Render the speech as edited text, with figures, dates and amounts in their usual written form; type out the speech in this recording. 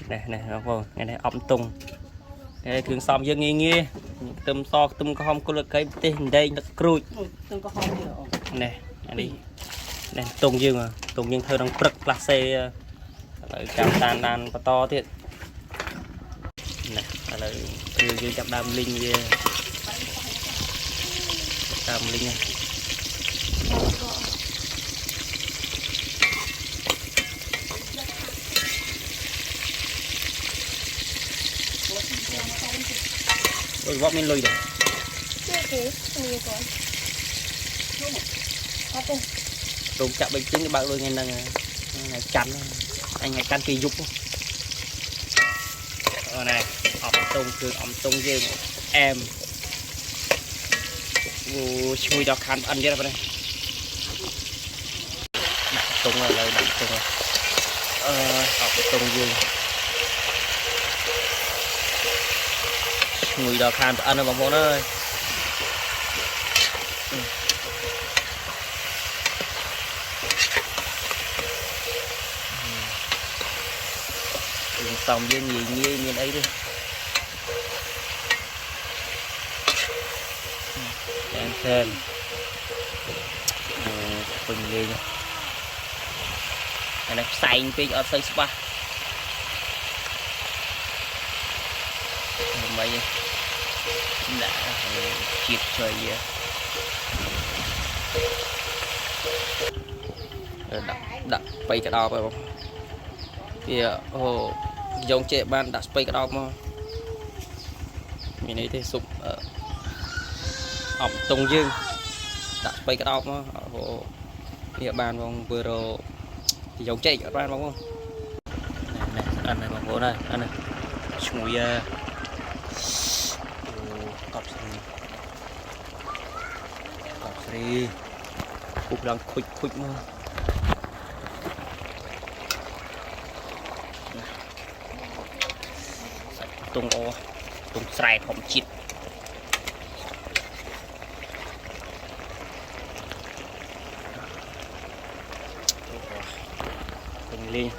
này này nó vô ngày này ống tung đây thường xóm dương nghe tôm so tôm con có lực cái tên đây nó cùi này đi này tung dương à tung dương thơ đang bật là xe cảm tan đàn và to thiệt này là dương chạm đam linh về đam linh này rồi vót mình lùi được đúng chạm bệnh chứng cái bạn lùi ngày chắn anh ngày chắn kỳ dục này ống tung dương em chui cho khăn ăn chứ đây tung rồi đây tung rồi ống tung dương mùi đỏ khăn ăn rồi bóng ơi xong với nghỉ miền ấy đi em xem quỳnh đi này xanh cái ở xây spa mấy đã chịp trời vậy đặt bay cái đo phải không thì hồ dòng trẻ ban đặt bay cái đo mà mình ấy thì sụp ống tung dương đặt bay cái đo mà hồ địa bàn vòng vừa rồi thì dòng trẻ các bạn không này ăn này bằng gỗ này ăn này mùi cọp xì cục đang khuỵch mà tung sài không chít tung lên